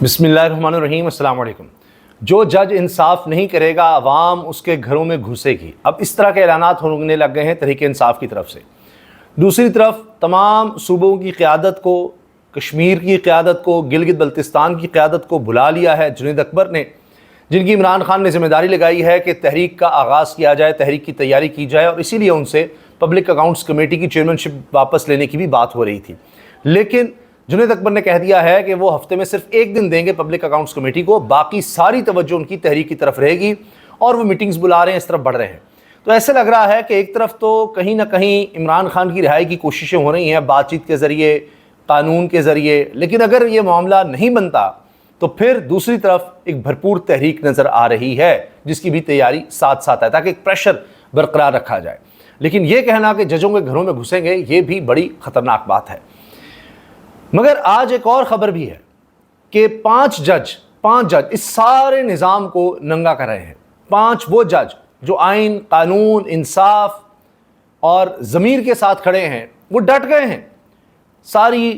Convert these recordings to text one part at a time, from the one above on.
बिस्मिल्लाहिर्रहमानिर्रहीम, अस्सलाम वालेकुम। जो जज इंसाफ नहीं करेगा अवाम उसके घरों में घुसेगी। अब इस तरह के ऐलानात होने लग गए हैं तहरीक इंसाफ की तरफ से। दूसरी तरफ तमाम सूबों की क़यादत को, कश्मीर की क़यादत को, गिलगित बल्तिस्तान की क़यादत को बुला लिया है जुनैद अकबर ने, जिनकी इमरान खान ने ज़िम्मेदारी लगाई है कि तहरीक का आगाज़ किया जाए, तहरीक की तैयारी की जाए, और इसीलिए उनसे पब्लिक अकाउंट्स कमेटी की चेयरमैनशिप वापस लेने की भी बात हो रही थी। लेकिन जुनैद अकबर ने कह दिया है कि वो हफ्ते में सिर्फ एक दिन देंगे पब्लिक अकाउंट्स कमेटी को, बाकी सारी तवज्जो उनकी तहरीक की तरफ रहेगी, और वो मीटिंग्स बुला रहे हैं, इस तरफ बढ़ रहे हैं। तो ऐसे लग रहा है कि एक तरफ तो कहीं ना कहीं इमरान खान की रिहाई की कोशिशें हो रही हैं बातचीत के ज़रिए, कानून के ज़रिए, लेकिन अगर ये मामला नहीं बनता तो फिर दूसरी तरफ एक भरपूर तहरीक नज़र आ रही है, जिसकी भी तैयारी साथ साथ है ताकि एक प्रेशर बरकरार रखा जाए। लेकिन ये कहना कि जजों के घरों में घुसेंगे, ये भी बड़ी ख़तरनाक बात है। मगर आज एक और ख़बर भी है कि पांच जज इस सारे निज़ाम को नंगा कर रहे हैं। पांच वो जज जो आइन, कानून, इंसाफ और ज़मीर के साथ खड़े हैं, वो डट गए हैं। सारी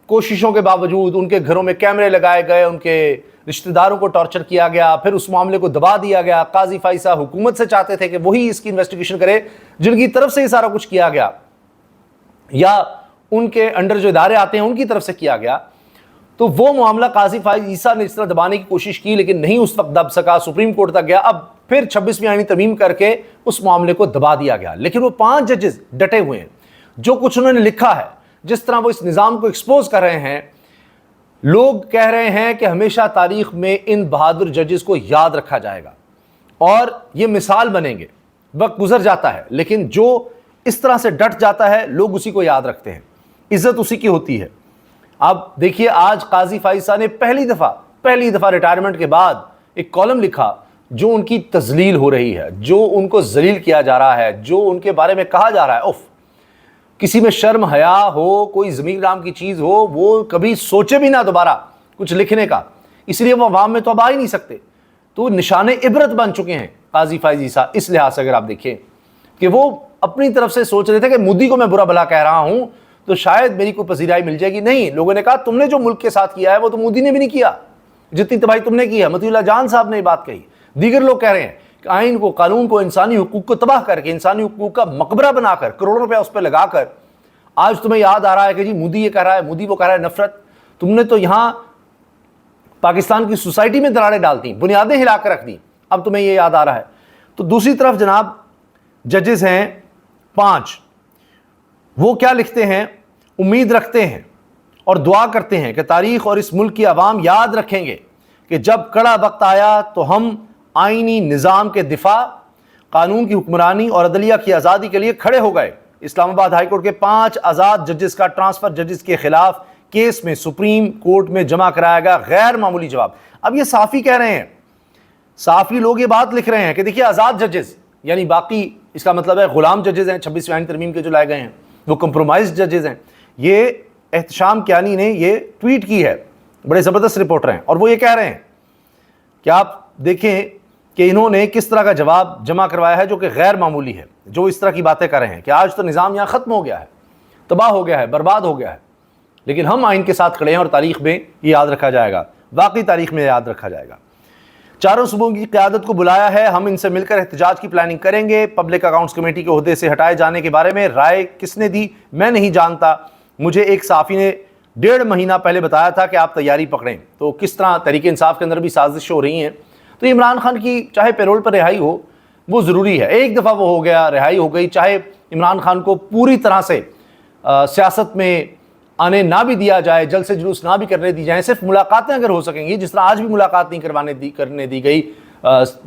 कोशिशों के बावजूद उनके घरों में कैमरे लगाए गए, उनके रिश्तेदारों को टॉर्चर किया गया, फिर उस मामले को दबा दिया गया। काजी फाइसा हुकूमत से चाहते थे कि वही इसकी इन्वेस्टिगेशन करे जिनकी तरफ से ये सारा कुछ किया गया, या उनके अंडर जो इदारे आते हैं उनकी तरफ से किया गया। तो वो मामला काजी फाइसा ने इस तरह दबाने की कोशिश की, लेकिन नहीं उस वक्त दब सका, सुप्रीम कोर्ट तक गया। अब फिर 26वीं आईनी तरमीम करके उस मामले को दबा दिया गया। लेकिन वो पांच जजेस डटे हुए हैं। जो कुछ उन्होंने लिखा है, जिस तरह वो इस निज़ाम को एक्सपोज कर रहे हैं, लोग कह रहे हैं कि हमेशा तारीख में इन बहादुर जजेस को याद रखा जाएगा और ये मिसाल बनेंगे। वक्त गुजर जाता है, लेकिन जो इस तरह से डट जाता है लोग उसी को याद रखते हैं, इज्जत उसी की होती है। अब देखिए, आज काजी फाइसा ने पहली दफ़ा रिटायरमेंट के बाद एक कॉलम लिखा जो उनकी तजलील हो रही है, जो उनको जलील किया जा रहा है, जो उनके बारे में कहा जा रहा है। उफ, किसी में शर्म हया हो, कोई ज़मीर नाम की चीज़ हो, वो कभी सोचे भी ना दोबारा कुछ लिखने का, इसलिए वो अवाम में तो अब आ ही नहीं सकते। तो निशाने इबरत बन चुके हैं काजी फाइसा। इस लिहाज से अगर आप देखें कि वो अपनी तरफ से सोच रहे थे कि मोदी को मैं बुरा भला कह रहा हूं तो शायद मेरी कोई पजीराई मिल जाएगी। नहीं, लोगों ने कहा तुमने जो मुल्क के साथ किया है वो तो मोदी ने भी नहीं किया, जितनी तबाही तुमने की है। मतीउल्लाह जान साहब ने ये बात कही। दीगर लोग कह रहे हैं कि आइन को, कानून को, इंसानी हुकूक को तबाह करके, इंसानी हुकूक का मकबरा बनाकर, करोड़ों रुपया उस पर लगाकर आज तुम्हें याद आ रहा है कि जी मोदी ये कह रहा है, मोदी वो कह रहा है। नफरत, तुमने तो यहां पाकिस्तान की सोसाइटी में दरारें डालती, बुनियादें हिलाकर रख दी, अब तुम्हें ये याद आ रहा है। तो दूसरी तरफ जनाब जजेस हैं पांच, वो क्या लिखते हैं? उम्मीद रखते हैं और दुआ करते हैं कि तारीख और इस मुल्क की आवाम याद रखेंगे कि जब कड़ा वक्त आया तो हम आईनी निज़ाम के दिफा, कानून की हुक्मरानी और अदलिया की आज़ादी के लिए खड़े हो गए। इस्लामाबाद हाई कोर्ट के 5 आज़ाद जजेस का ट्रांसफ़र जजेस के खिलाफ केस में सुप्रीम कोर्ट में जमा कराया गया गैर मामूली जवाब। अब ये साफ़ी कह रहे हैं, साफ़ी लोग ये बात लिख रहे हैं कि देखिए आज़ाद जजेस यानी बाकी, इसका मतलब है गुलाम जजेस हैं 26वीं आईनी तरमीम के जो लाए गए हैं, वो कंप्रोमाइज जजेस हैं। ये एहतशाम कियानी ने ये ट्वीट की है, बड़े ज़बरदस्त रिपोर्टर हैं, और वो ये कह रहे हैं कि आप देखें कि इन्होंने किस तरह का जवाब जमा करवाया है जो कि गैर मामूली है। जो इस तरह की बातें कर रहे हैं कि आज तो निज़ाम यहाँ ख़त्म हो गया है, तबाह हो गया है, बर्बाद हो गया है, लेकिन हम आइन के साथ खड़े हैं और तारीख़ में ये याद रखा जाएगा, वाकई तारीख़ में याद रखा जाएगा। चारों सूबों की क़यादत को बुलाया है, हम इनसे मिलकर एहतजाज की प्लानिंग करेंगे। पब्लिक अकाउंट्स कमेटी के ओहदे से हटाए जाने के बारे में राय किसने दी मैं नहीं जानता, मुझे एक साफ़ी ने 1.5 महीना पहले बताया था कि आप तैयारी पकड़ें। तो किस तरह तहरीक इंसाफ के अंदर भी साजिश हो रही हैं। तो इमरान खान की चाहे पैरोल पर रिहाई हो, वो ज़रूरी है। एक दफ़ा वो हो गया, रिहाई हो गई, चाहे इमरान खान को पूरी तरह से सियासत में आने ना भी दिया जाए, जल्द से जुलूस ना भी करने दी जाए, सिर्फ मुलाकातें अगर हो सकेंगी, जिस तरह आज भी मुलाकात नहीं करने दी गई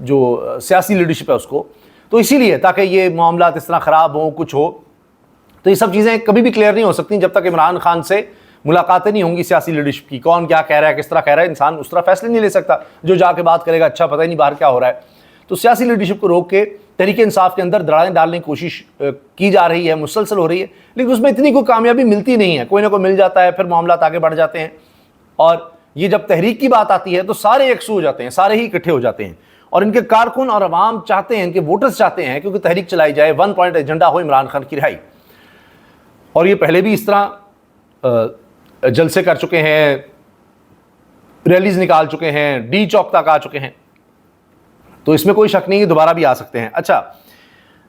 जो सियासी लीडरशिप है उसको, तो इसीलिए ताकि ये मामला इस तरह ख़राब हो, कुछ हो, तो ये सब चीज़ें कभी भी क्लियर नहीं हो सकती जब तक इमरान खान से मुलाकातें नहीं होंगी सियासी लीडरशिप की। कौन क्या कह रहा है, किस तरह कह रहा है, इंसान उस तरह फैसले नहीं ले सकता। जो जाके बात करेगा, अच्छा पता ही नहीं बाहर क्या हो रहा है। तो सियासी लीडरशिप को रोक के तहरीक इंसाफ के अंदर दरारें डालने की कोशिश की जा रही है, मुसलसल हो रही है, लेकिन उसमें इतनी कोई कामयाबी मिलती नहीं है। कोई ना कोई मिल जाता है, फिर मामला आगे बढ़ जाते हैं, और ये जब तहरीक की बात आती है तो सारे एकसू हो जाते हैं, सारे ही इकट्ठे हो जाते हैं। और इनके कारकुन और अवाम चाहते हैं, इनके वोटर्स चाहते हैं क्योंकि तहरीक चलाई जाए, 1 पॉइंट एजेंडा हो इमरान खान की रिहाई। और ये पहले भी इस तरह जलसे कर चुके हैं, ریلیز نکال چکے ہیں, ڈی چوک تک آ چکے ہیں, تو اس میں کوئی شک نہیں کہ دوبارہ بھی آ سکتے ہیں. اچھا,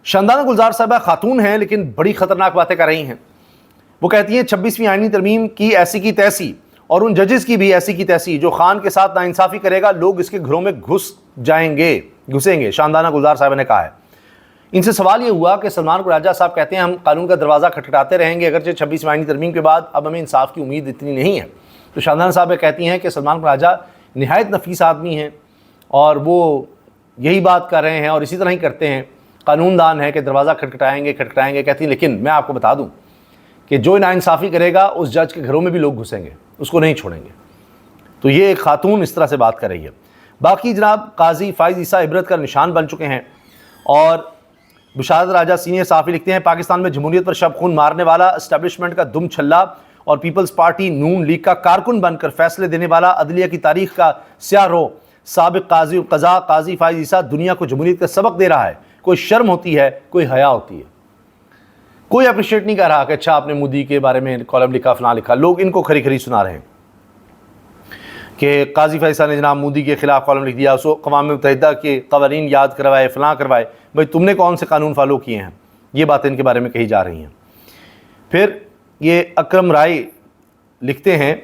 شاندانہ گلزار صاحبہ خاتون ہیں لیکن بڑی خطرناک باتیں کر رہی ہیں. وہ کہتی ہیں 26ویں آئینی ترمیم کی ایسی کی تیسی, اور ان ججز کی بھی ایسی کی تیسی. جو خان کے ساتھ ناانصافی کرے گا لوگ اس کے گھروں میں گھسیں گے. شاندانہ گلزار صاحبہ نے کہا ہے. ان سے سوال یہ ہوا کہ سلمان قراجہ صاحب کہتے ہیں ہم قانون کا دروازہ کھٹکھٹاتے رہیں گے اگرچہ 26ویں آئینی ترمیم کے بعد اب ہمیں انصاف کی امید اتنی نہیں ہے. تو شاندانہ صاحب کہتی ہیں کہ سلمان قراجہ نہایت نفیس آدمی ہیں اور وہ یہی بات کر رہے ہیں اور اسی طرح ہی کرتے ہیں, قانون دان ہے کہ دروازہ کھٹکھٹائیں گے. کہتی ہیں لیکن میں آپ کو بتا دوں کہ جو ناانصافی کرے گا اس جج کے گھروں میں بھی لوگ گھسیں گے, اس کو نہیں چھوڑیں گے. تو یہ ایک خاتون اس طرح سے بات کر رہی ہے. باقی جناب قاضی فائز عیسیٰ عبرت کا نشان بن چکے ہیں. اور بشارت راجہ سینئر صحافی لکھتے ہیں پاکستان میں جمہوریت پر شب خون مارنے والا, اسٹیبلشمنٹ کا دم چھلا اور پیپلز پارٹی نون لیگ کا کارکن بن کر فیصلے دینے والا, عدلیہ کی تاریخ کا سیاہ رو سابق قاضی القضاء قاضی فائز عیسیٰ دنیا کو جمہوریت کا سبق دے رہا ہے. کوئی شرم ہوتی ہے, کوئی حیا ہوتی ہے. کوئی اپریشیٹ نہیں کر رہا کہ اچھا آپ نے مودی کے بارے میں کالم لکھا, فلاں لکھا. لوگ ان کو کھری کھری سنا رہے ہیں کہ قاضی فائز عیسیٰ نے جناب مودی کے خلاف کالم لکھ دیا, اس کو اقوام متحدہ کے قوانین یاد کروائے, فلاں کروائے. بھائی تم نے کون سے قانون فالو کیے ہیں؟ یہ باتیں ان کے بارے میں کہی جا رہی ہیں. پھر یہ اکرم رائے لکھتے ہیں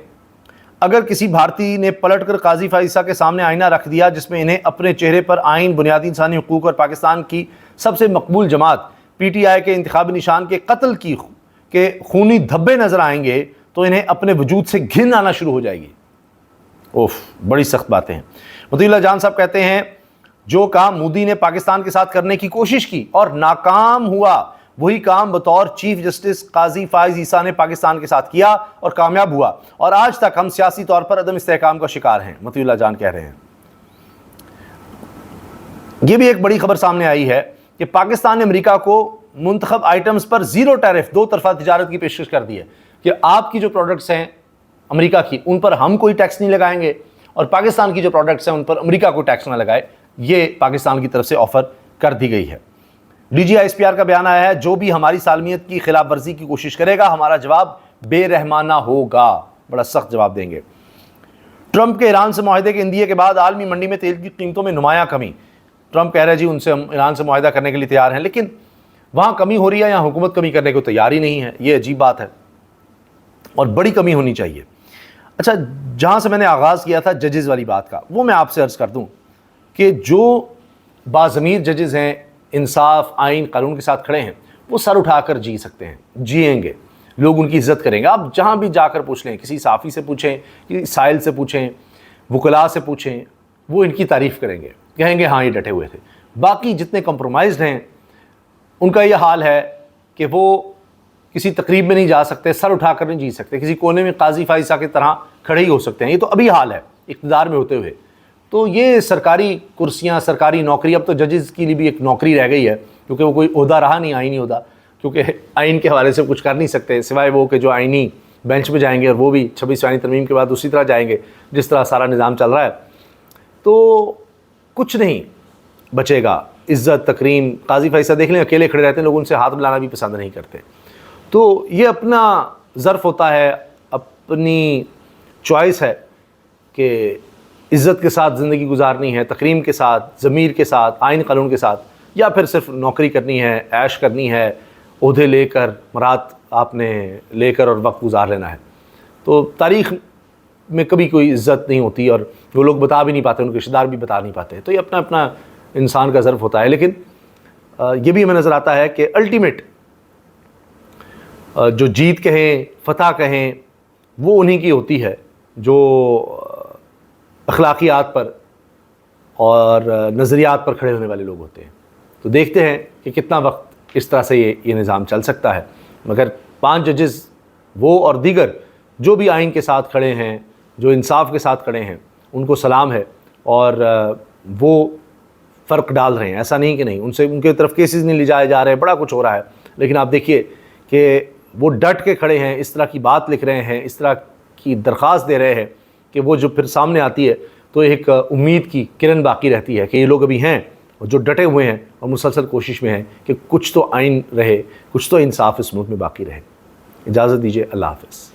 اگر کسی بھارتی نے پلٹ کر قاضی فائز عیسیٰ کے سامنے آئینہ رکھ دیا جس میں انہیں اپنے چہرے پر آئین, بنیادی انسانی حقوق اور پاکستان کی سب سے مقبول جماعت پی ٹی آئی کے انتخابی نشان کے قتل کے خونی دھبے نظر آئیں گے تو انہیں اپنے وجود سے گھن آنا شروع ہو جائے گی. بڑی سخت باتیں ہیں. مطیع اللہ جان صاحب کہتے ہیں جو کام مودی نے پاکستان کے ساتھ کرنے کی کوشش کی اور ناکام ہوا وہی کام بطور چیف جسٹس قاضی فائز عیسیٰ نے پاکستان کے ساتھ کیا اور کامیاب ہوا, اور آج تک ہم سیاسی طور پر عدم استحکام کا شکار ہیں. مطیع اللہ جان کہہ رہے ہیں. یہ بھی ایک بڑی خبر سامنے آئی ہے کہ پاکستان نے امریکہ کو منتخب آئٹمز پر 0 ٹیرف, 2 طرفہ تجارت کی پیشکش کر دی ہے کہ آپ کی جو پروڈکٹس ہیں امریکہ کی ان پر ہم کوئی ٹیکس نہیں لگائیں گے, اور پاکستان کی جو پروڈکٹس ہیں ان پر امریکہ کو ٹیکس نہ لگائے. یہ پاکستان کی طرف سے آفر کر دی گئی ہے. D G I S P R کا بیان آیا ہے جو بھی ہماری سالمیت کی خلاف ورزی کی کوشش کرے گا ہمارا جواب بے رحمانہ ہوگا, بڑا سخت جواب دیں گے. ٹرمپ کے ایران سے معاہدے کے اندیے کے بعد عالمی منڈی میں تیل کی قیمتوں میں نمایاں کمی. ٹرمپ کہہ رہے جی ان سے ہم ایران سے معاہدہ کرنے کے لیے تیار ہیں, لیکن وہاں کمی ہو رہی ہے, یہاں حکومت کمی کرنے کو تیار ہی نہیں ہے. یہ عجیب بات ہے اور بڑی کمی ہونی چاہیے. اچھا, جہاں سے میں نے آغاز کیا تھا ججز والی بات کا, وہ میں آپ سے عرض کر دوں کہ جو باضمیر ججز ہیں, انصاف آئین قانون کے ساتھ کھڑے ہیں, وہ سر اٹھا کر جی سکتے ہیں, جئیں گے, لوگ ان کی عزت کریں گے. آپ جہاں بھی جا کر پوچھ لیں, کسی صحافی سے پوچھیں, کسی سائل سے پوچھیں, وکلاء سے پوچھیں, وہ ان کی تعریف کریں گے, کہیں گے ہاں یہ ڈٹے ہوئے تھے. باقی جتنے کمپرومائزڈ ہیں ان کا یہ حال ہے کہ وہ کسی تقریب میں نہیں جا سکتے, سر اٹھا کر نہیں جی سکتے, کسی کونے میں قاضی فائز عیسیٰ کی طرح کھڑے ہی ہو سکتے ہیں. یہ تو ابھی حال ہے اقتدار میں ہوتے ہوئے. تو یہ سرکاری کرسیاں, سرکاری نوکری, اب تو ججز کے لیے بھی ایک نوکری رہ گئی ہے کیونکہ وہ کوئی عہدہ رہا نہیں, آئینی عہدہ, کیونکہ آئین کے حوالے سے کچھ کر نہیں سکتے سوائے وہ کہ جو آئینی بینچ پہ جائیں گے, اور وہ بھی 26ویں آئینی ترمیم کے بعد اسی طرح جائیں گے جس طرح سارا نظام چل رہا ہے. تو کچھ نہیں بچے گا, عزت تکریم. قاضی فائز عیسیٰ دیکھ لیں اکیلے کھڑے رہتے ہیں, لوگ ان سے ہاتھ ملانا بھی پسند نہیں کرتے. تو یہ اپنا ظرف ہوتا ہے, اپنی چوائس ہے کہ عزت کے ساتھ زندگی گزارنی ہے, تکریم کے ساتھ, ضمیر کے ساتھ, آئین قانون کے ساتھ, یا پھر صرف نوکری کرنی ہے, عیش کرنی ہے, عہدے لے کر, مراد آپ نے لے کر اور وقت گزار لینا ہے. تو تاریخ میں کبھی کوئی عزت نہیں ہوتی اور وہ لوگ بتا بھی نہیں پاتے, ان کے رشتہ دار بھی بتا نہیں پاتے. تو یہ اپنا اپنا انسان کا ظرف ہوتا ہے. لیکن یہ بھی ہمیں نظر آتا ہے کہ الٹیمیٹ جو جیت کہیں, فتح کہیں, وہ انہی کی ہوتی ہے جو اخلاقیات پر اور نظریات پر کھڑے ہونے والے لوگ ہوتے ہیں. تو دیکھتے ہیں کہ کتنا وقت اس طرح سے یہ نظام چل سکتا ہے. مگر 5 ججز وہ اور دیگر جو بھی آئین کے ساتھ کھڑے ہیں, جو انصاف کے ساتھ کھڑے ہیں, ان کو سلام ہے, اور وہ فرق ڈال رہے ہیں. ایسا نہیں کہ نہیں, ان کے طرف کیسز نہیں لے جائے جا رہے, بڑا کچھ ہو رہا ہے. لیکن آپ دیکھیے کہ وہ ڈٹ کے کھڑے ہیں, اس طرح کی بات لکھ رہے ہیں, اس طرح کی درخواست دے رہے ہیں کہ وہ جو پھر سامنے آتی ہے تو ایک امید کی کرن باقی رہتی ہے کہ یہ لوگ ابھی ہیں جو ڈٹے ہوئے ہیں اور مسلسل کوشش میں ہیں کہ کچھ تو آئین رہے, کچھ تو انصاف اس ملک میں باقی رہے. اجازت دیجیے, اللہ حافظ.